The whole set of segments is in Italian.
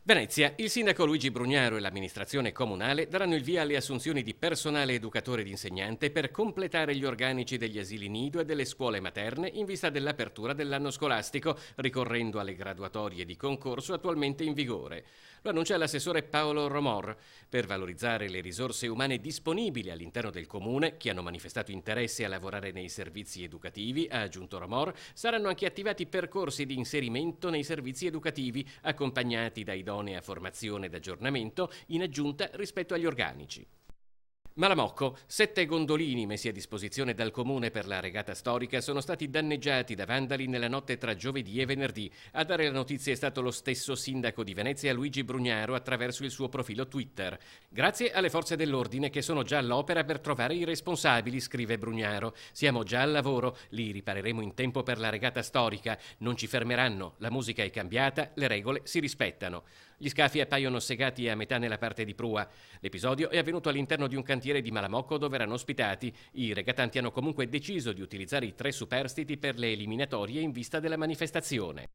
Venezia, il sindaco Luigi Brugnaro e l'amministrazione comunale daranno il via alle assunzioni di personale educatore ed insegnante per completare gli organici degli asili nido e delle scuole materne in vista dell'apertura dell'anno scolastico, ricorrendo alle graduatorie di concorso attualmente in vigore. Lo annuncia l'assessore Paolo Romor. Per valorizzare le risorse umane disponibili all'interno del comune, che hanno manifestato interesse a lavorare nei servizi educativi, ha aggiunto Romor, saranno anche attivati percorsi di inserimento nei servizi educativi, accompagnati da idonea formazione ed aggiornamento in aggiunta rispetto agli organici. Malamocco, 7 gondolini messi a disposizione dal comune per la regata storica sono stati danneggiati da vandali nella notte tra giovedì e venerdì. A dare la notizia è stato lo stesso sindaco di Venezia, Luigi Brugnaro, attraverso il suo profilo Twitter. Grazie alle forze dell'ordine che sono già all'opera per trovare i responsabili, scrive Brugnaro. Siamo già al lavoro, li ripareremo in tempo per la regata storica. Non ci fermeranno, la musica è cambiata, le regole si rispettano. Gli scafi appaiono segati a metà nella parte di prua. L'episodio è avvenuto all'interno di un cantiere di Malamocco dove erano ospitati. I regattanti hanno comunque deciso di utilizzare i 3 superstiti per le eliminatorie in vista della manifestazione.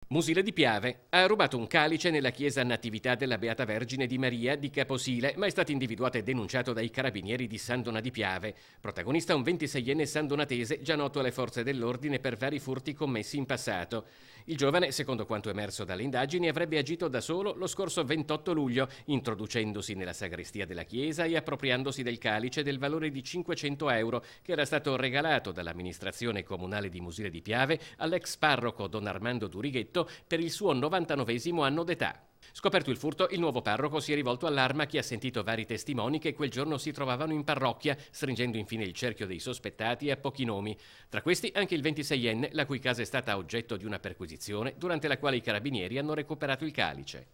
Musile di Piave ha rubato un calice nella chiesa Natività della Beata Vergine di Maria di Caposile, ma è stato individuato e denunciato dai carabinieri di San Donà di Piave. Protagonista un 26enne sandonatese già noto alle forze dell'ordine per vari furti commessi in passato. Il giovane, secondo quanto emerso dalle indagini, avrebbe agito da solo lo scorso 28 luglio, introducendosi nella sagrestia della chiesa e appropriandosi del calice del valore di 500 euro che era stato regalato dall'amministrazione comunale di Musile di Piave all'ex parroco Don Armando Durighetto per il suo 99esimo anno d'età. Scoperto il furto, il nuovo parroco si è rivolto all'Arma, che ha sentito vari testimoni che quel giorno si trovavano in parrocchia, stringendo infine il cerchio dei sospettati a pochi nomi. Tra questi anche il 26enne, la cui casa è stata oggetto di una perquisizione, durante la quale i carabinieri hanno recuperato il calice.